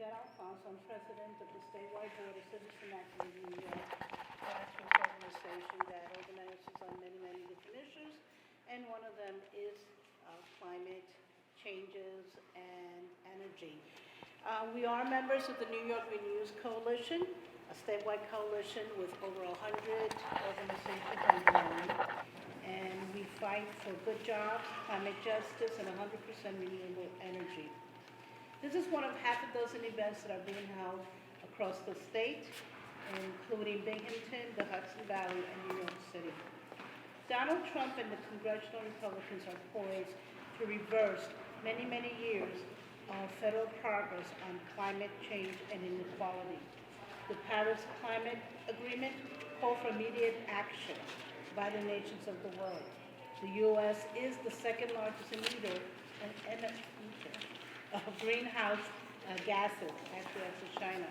Jen Alfonso. I'm president of the statewide board of Citizen Activism New York, grassroots organization that organizes on many, many different issues. And one of them is climate changes and energy. We are members of the New York Renews Coalition, a statewide coalition with over 100 organizations underlying. And we fight for good jobs, climate justice, and 100% renewable energy. This is one of half a dozen events that are being held across the state, including Binghamton, the Hudson Valley, and New York City. Donald Trump and the congressional Republicans are poised to reverse many, many years of federal progress on climate change and inequality. The Paris Climate Agreement called for immediate action by the nations of the world. The U.S. is the second largest emitter of greenhouse gases, actually after China.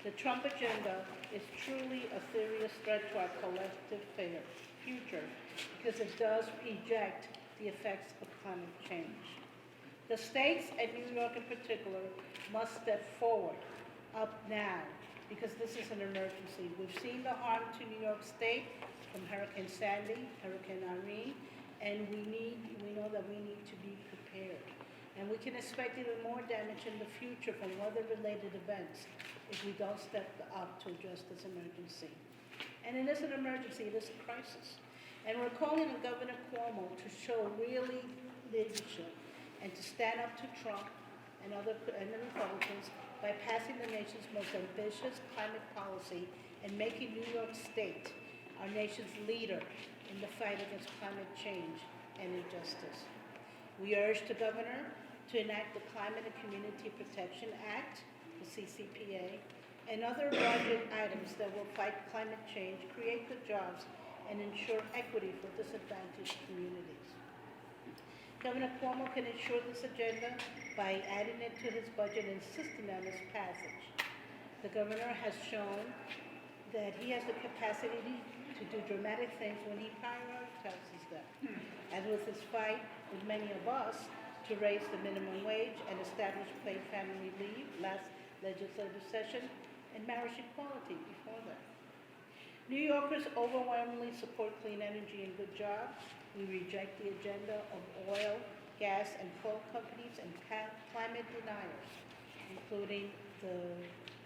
The Trump agenda is truly a serious threat to our collective future because it does reject the effects of climate change. The states, and New York in particular, must step forward, up now, because this is an emergency. We've seen the harm to New York State from Hurricane Sandy, Hurricane Irene, and we know that we need to be prepared. And we can expect even more damage in the future from weather-related events if we don't step up to address this emergency. And it is an emergency, it is a crisis. And we're calling on Governor Cuomo to show really leadership and to stand up to Trump and the Republicans by passing the nation's most ambitious climate policy and making New York State our nation's leader in the fight against climate change and injustice. We urge the governor to enact the Climate and Community Protection Act, the CCPA, and other budget items that will fight climate change, create good jobs, and ensure equity for disadvantaged communities. Governor Cuomo can ensure this agenda by adding it to his budget and insisting on its passage. The governor has shown that he has the capacity to do dramatic things when he prioritizes them, as with his fight with many of us to raise the minimum wage and establish paid family leave last legislative session, and marriage equality before that. New Yorkers overwhelmingly support clean energy and good jobs. We reject the agenda of oil, gas, and coal companies and climate deniers, including the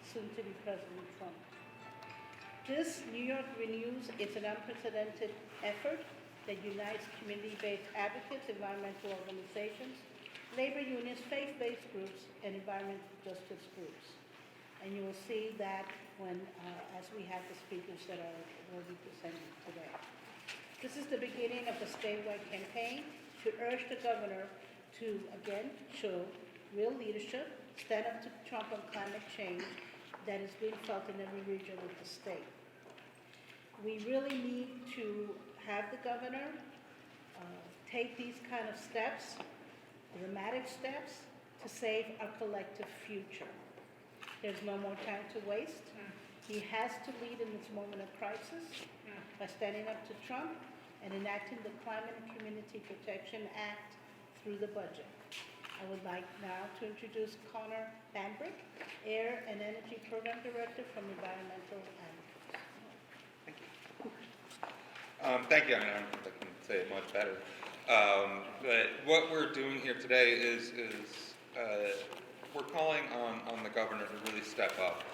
soon-to-be President Trump. This New York Renews is an unprecedented effort that unites community-based advocates, environmental organizations, labor unions, faith-based groups, and environmental justice groups. And you will see that as we have the speakers that will be presenting today. This is the beginning of the statewide campaign to urge the governor to, again, show real leadership, stand up to Trump on climate change that is being felt in every region of the state. We really need to have the governor take these kind of steps, dramatic steps, to save our collective future. There's no more time to waste. He has to lead in this moment of crisis by standing up to Trump and enacting the Climate and Community Protection Act through the budget. I would like now to introduce Connor Bambrick, Air and Energy Program Director from Environmental Advocates. Thank you. I don't think I can say it much better. But what we're doing here today is we're calling on the governor to really step up.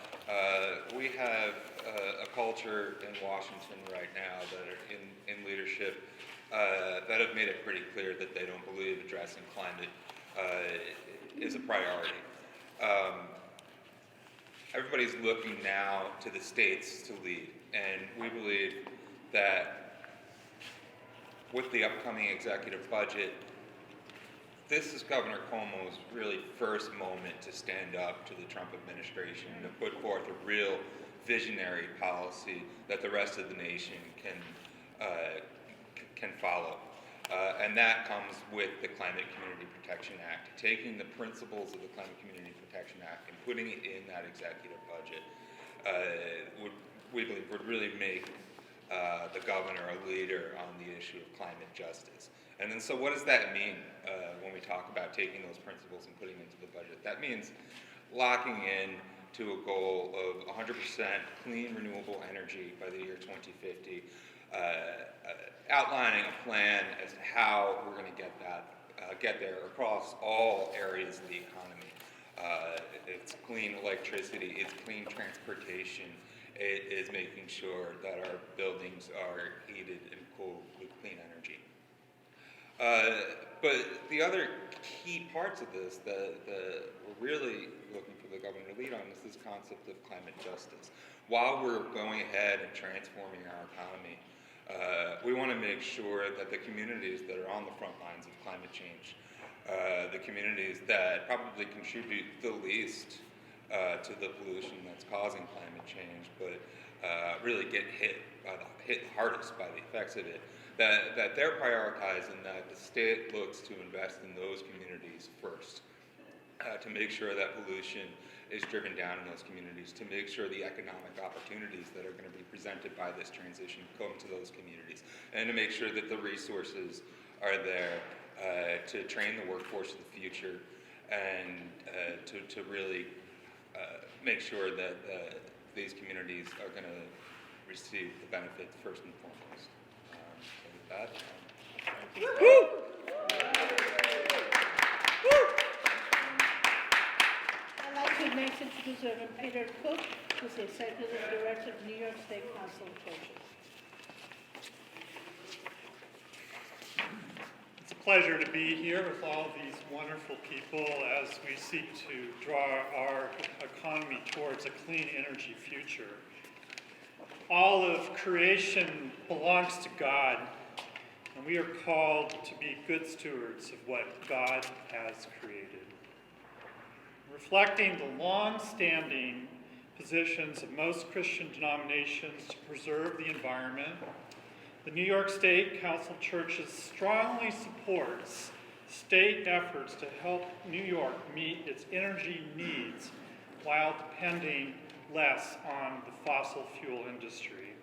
We have a culture in Washington right now that are in leadership that have made it pretty clear that they don't believe addressing climate is a priority. Everybody's looking now to the states to lead, and we believe that with the upcoming executive budget, this is Governor Cuomo's really first moment to stand up to the Trump administration, to put forth a real visionary policy that the rest of the nation can follow. And that comes with the Climate Community Protection Act, taking the principles of the Climate Community Protection Act and putting it in that executive budget we believe would really make the governor a leader on the issue of climate justice. And then, so what does that mean when we talk about taking those principles and putting them into the budget? That means locking in to a goal of 100% clean renewable energy by the year 2050, outlining a plan as to how we're going to get there across all areas of the economy. It's clean electricity, it's clean transportation, it is making sure that our buildings are heated and cooled with clean energy. But the other key parts of this that we're really looking for the governor to lead on is this concept of climate justice. While we're going ahead and transforming our economy, we want to make sure that the communities that are on the front lines of climate change, the communities that probably contribute the least to the pollution that's causing climate change, but really get hit hardest by the effects of it, that they're prioritized and that the state looks to invest in those communities first, to make sure that pollution is driven down in those communities, to make sure the economic opportunities that are going to be presented by this transition come to those communities, and to make sure that the resources are there to train the workforce of the future, and to really make sure that these communities are going to receive the benefits first and foremost. So with that, I'd like to next introduce Reverend Peter Cook, who's the Executive Director of New York State Council of Churches. It's a pleasure to be here with all these wonderful people as we seek to draw our economy towards a clean energy future. All of creation belongs to God, and we are called to be good stewards of what God has created. Reflecting the long-standing positions of most Christian denominations to preserve the environment, the New York State Council of Churches strongly supports state efforts to help New York meet its energy needs while depending less on the fossil fuel industry.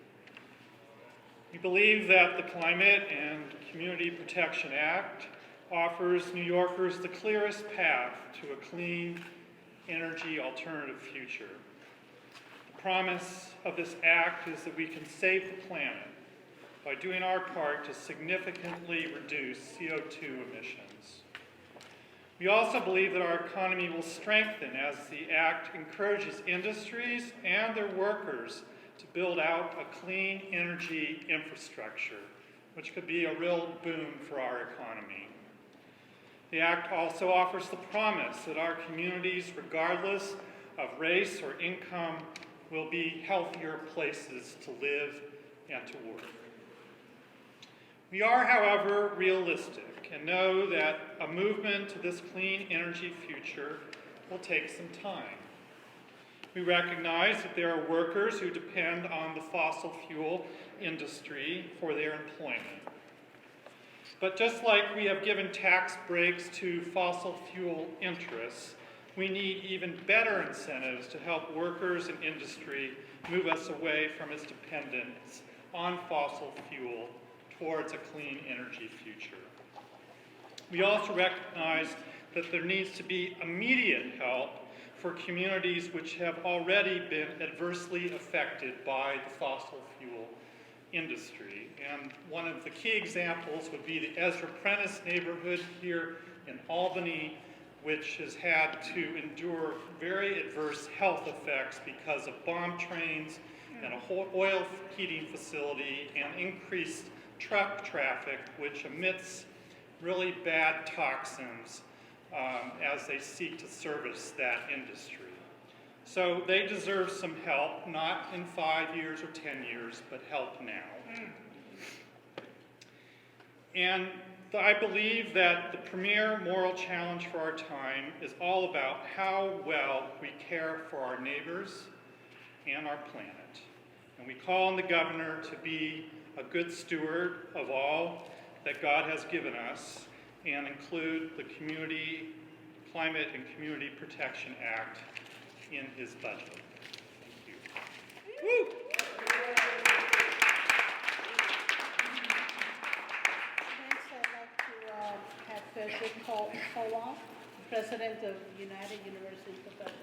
We believe that the Climate and Community Protection Act offers New Yorkers the clearest path to a clean energy alternative future. The promise of this act is that we can save the planet by doing our part to significantly reduce CO2 emissions. We also believe that our economy will strengthen as the act encourages industries and their workers to build out a clean energy infrastructure, which could be a real boon for our economy. The act also offers the promise that our communities, regardless of race or income, will be healthier places to live and to work. We are, however, realistic and know that a movement to this clean energy future will take some time. We recognize that there are workers who depend on the fossil fuel industry for their employment. But just like we have given tax breaks to fossil fuel interests, we need even better incentives to help workers and industry move us away from its dependence on fossil fuel towards a clean energy future. We also recognize that there needs to be immediate help for communities which have already been adversely affected by the fossil fuel industry. And one of the key examples would be the Ezra Prentice neighborhood here in Albany, which has had to endure very adverse health effects because of bomb trains and a oil heating facility and increased truck traffic, which emits really bad toxins as they seek to service that industry. So they deserve some help, not in 5 years or 10 years, but help now. And I believe that the premier moral challenge for our time is all about how well we care for our neighbors and our planet. And we call on the governor to be a good steward of all that God has given us and include the Climate and Community Protection Act in his budget. Thank you. Woo! Next, I'd like to have Frederick Colon, President of United University Professions.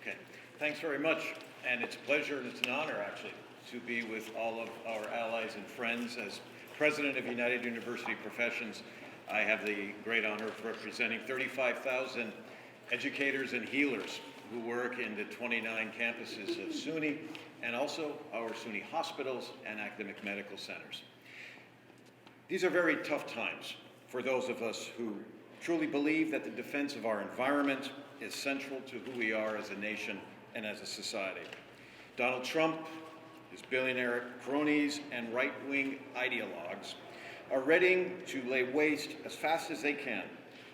Okay, thanks very much. And it's a pleasure and it's an honor, actually, to be with all of our allies and friends. As president of United University Professions, I have the great honor of representing 35,000 educators and healers who work in the 29 campuses of SUNY and also our SUNY hospitals and academic medical centers. These are very tough times for those of us who truly believe that the defense of our environment is central to who we are as a nation and as a society. Donald Trump, his billionaire cronies, and right-wing ideologues are ready to lay waste as fast as they can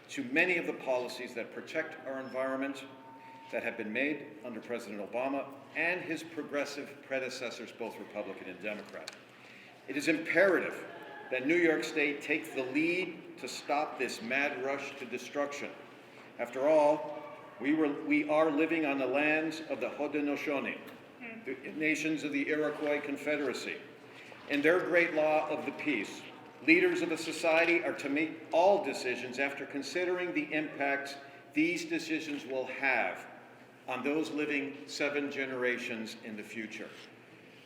to many of the policies that protect our environment that have been made under President Obama and his progressive predecessors, both Republican and Democrat. It is imperative that New York State takes the lead to stop this mad rush to destruction. After all, we are living on the lands of the Haudenosaunee, the nations of the Iroquois Confederacy. In their great law of the peace, leaders of a society are to make all decisions after considering the impacts these decisions will have on those living 7 generations in the future.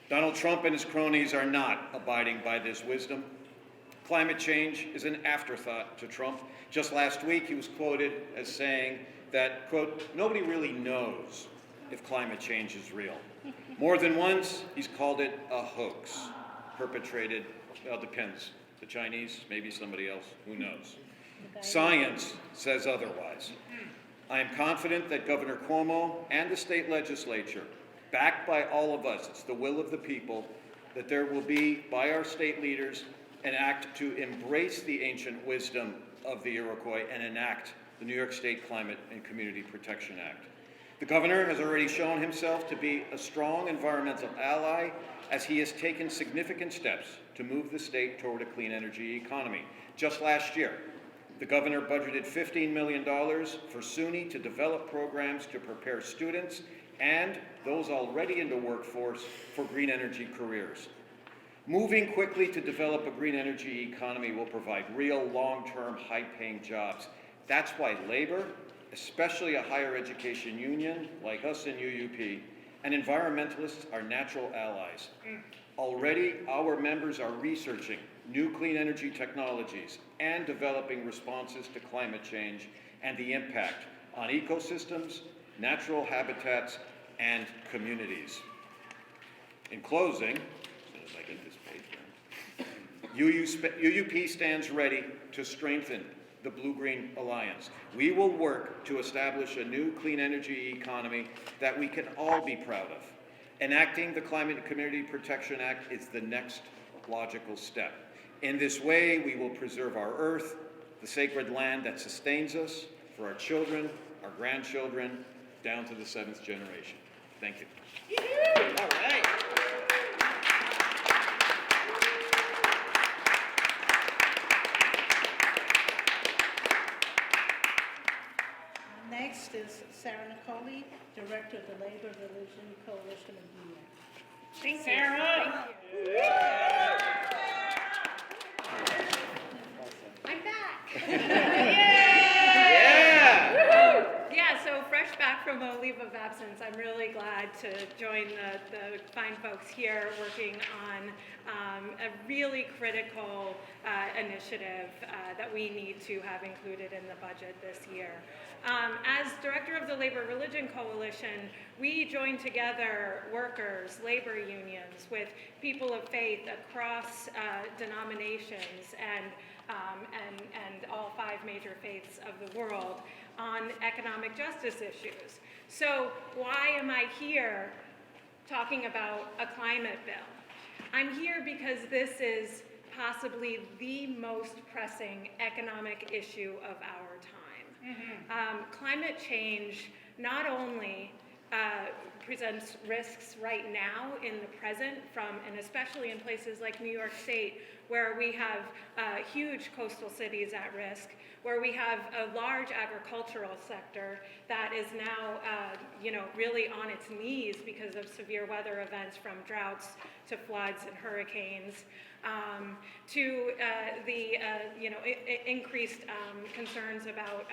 Donald Trump and his cronies are not abiding by this wisdom. Climate change is an afterthought to Trump. Just last week, he was quoted as saying that, quote, nobody really knows if climate change is real. More than once, he's called it a hoax, perpetrated, well, depends. The Chinese, maybe somebody else, who knows? Science says otherwise. I am confident that Governor Cuomo and the state legislature, backed by all of us, it's the will of the people, that there will be, by our state leaders, an act to embrace the ancient wisdom of the Iroquois and enact the New York State Climate and Community Protection Act. The governor has already shown himself to be a strong environmental ally as he has taken significant steps to move the state toward a clean energy economy. Just last year, the governor budgeted $15 million for SUNY to develop programs to prepare students and those already in the workforce for green energy careers. Moving quickly to develop a green energy economy will provide real long-term high-paying jobs. That's why labor, especially a higher education union like us in UUP, and environmentalists are natural allies. Already, our members are researching new clean energy technologies and developing responses to climate change and the impact on ecosystems, natural habitats, and communities. In closing, as soon as I get this page down, UUP stands ready to strengthen the Blue-Green Alliance. We will work to establish a new clean energy economy that we can all be proud of. Enacting the Climate and Community Protection Act is the next logical step. In this way, we will preserve our earth, the sacred land that sustains us, for our children, our grandchildren, down to the 7th generation. Thank you. All right. Next is Sarah Nicoli, Director of the Labor Religion Coalition of New York. Thank Sarah. I'm back. Yeah, so fresh back from a leave of absence, I'm really glad to join the fine folks here working on a really critical initiative that we need to have included in the budget this year. As director of the Labor Religion Coalition, we join together workers, labor unions, with people of faith across denominations and all 5 major faiths of the world on economic justice issues. So why am I here talking about a climate bill? I'm here because this is possibly the most pressing economic issue of our time. Climate change not only presents risks right now in the present and especially in places like New York State, where we have huge coastal cities at risk, where we have a large agricultural sector that is now, really on its knees because of severe weather events, from droughts to floods and hurricanes, to the increased concerns about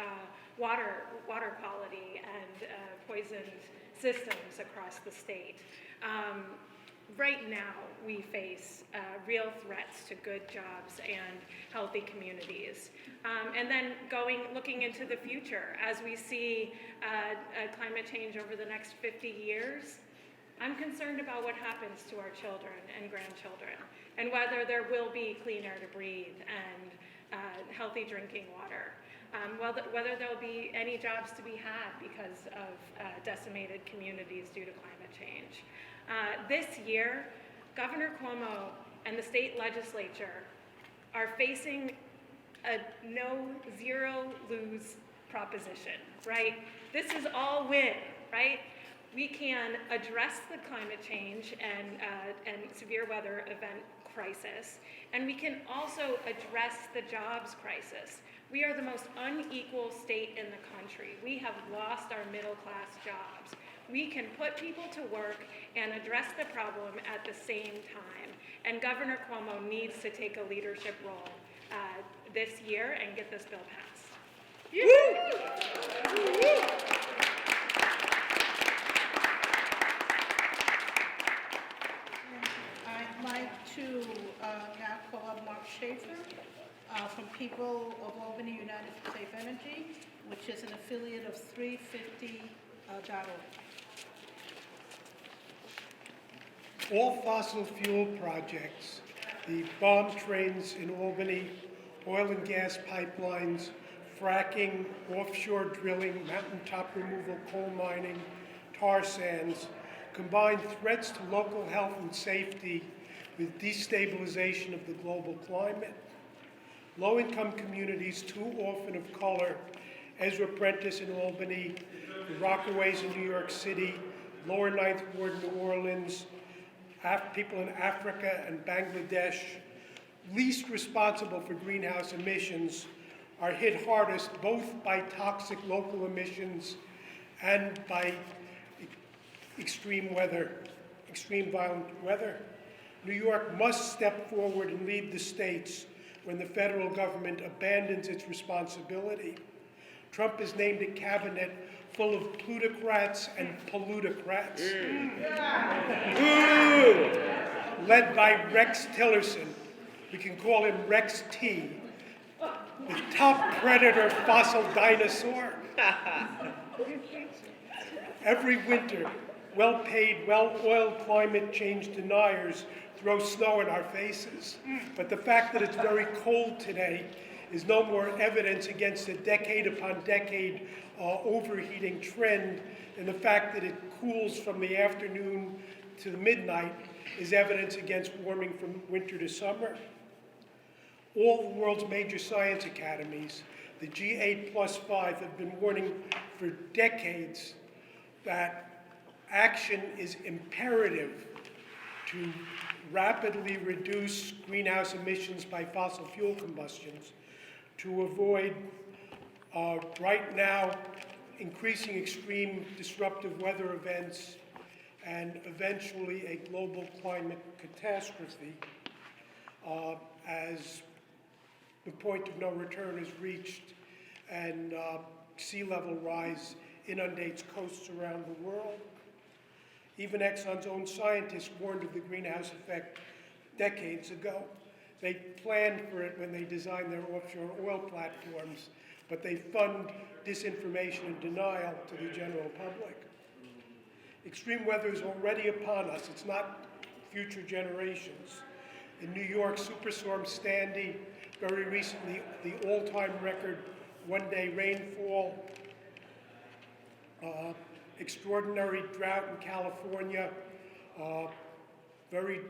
water quality and poisoned systems across the state. Right now, we face real threats to good jobs and healthy communities. And then looking into the future, as we see climate change over the next 50 years, I'm concerned about what happens to our children and grandchildren, and whether there will be clean air to breathe and healthy drinking water. Whether there'll be any jobs to be had because of decimated communities due to climate change. This year, Governor Cuomo and the state legislature are facing a zero-lose proposition, right? This is all win, right? We can address the climate change and severe weather event crisis, and we can also address the jobs crisis. We are the most unequal state in the country. We have lost our middle-class jobs. We can put people to work and address the problem at the same time. And Governor Cuomo needs to take a leadership role this year and get this bill passed. I'd like to now call up Mark Schaefer from People of Albany United for Safe Energy, which is an affiliate of 350.org. All fossil fuel projects, the bomb trains in Albany, oil and gas pipelines, fracking, offshore drilling, mountaintop removal, coal mining, tar sands, combine threats to local health and safety with destabilization of the global climate. Low-income communities, too often of color, Ezra Prentice in Albany, the Rockaways in New York City, Lower Ninth Ward in New Orleans, people in Africa and Bangladesh, least responsible for greenhouse emissions, are hit hardest both by toxic local emissions and by extreme violent weather. New York must step forward and lead the states when the federal government abandons its responsibility. Trump has named a cabinet full of plutocrats and pollutocrats. Led by Rex Tillerson. We can call him Rex T, the top predator fossil dinosaur. Every winter, well-paid, well-oiled climate change deniers throw snow in our faces. But the fact that it's very cold today is no more evidence against a decade upon decade overheating trend than the fact that it cools from the afternoon to the midnight is evidence against warming from winter to summer. All the world's major science academies, the G8+5, have been warning for decades that action is imperative to rapidly reduce greenhouse emissions by fossil fuel combustions, to avoid right now increasing extreme disruptive weather events and eventually a global climate catastrophe as the point of no return is reached and sea level rise inundates coasts around the world. Even Exxon's own scientists warned of the greenhouse effect decades ago. They planned for it when they designed their offshore oil platforms, but they fund disinformation and denial to the general public. Extreme weather is already upon us. It's not future generations. In New York, Superstorm Sandy, very recently, the all-time record one-day rainfall, extraordinary drought in California, very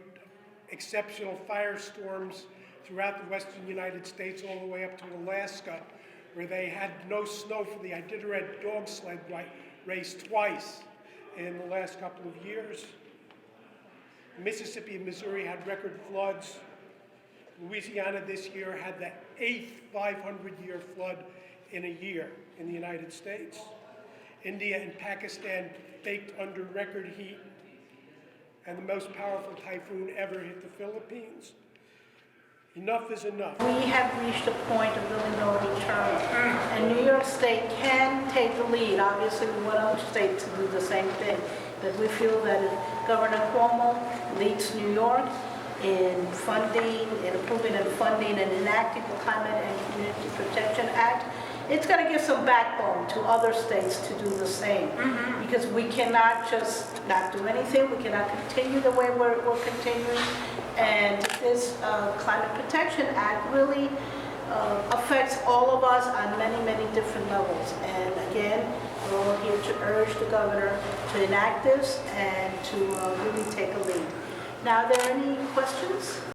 exceptional firestorms throughout the western United States all the way up to Alaska, where they had no snow for the Iditarod dog sled race twice in the last couple of years. Mississippi and Missouri had record floods. Louisiana this year had the 8th 500-year flood in a year in the United States. India and Pakistan baked under record heat, and the most powerful typhoon ever hit the Philippines. Enough is enough. We have reached a point of really no return, and New York State can take the lead. Obviously, we want other states to do the same thing, but we feel that if Governor Cuomo leads New York in funding, in approving and funding and enacting the Climate and Community Protection Act, it's going to give some backbone to other states to do the same. Because we cannot just not do anything. We cannot continue the way we're continuing. And this Climate Protection Act really affects all of us on many, many different levels. And again, we're all here to urge the governor to enact this and to really take a lead. Now, are there any questions?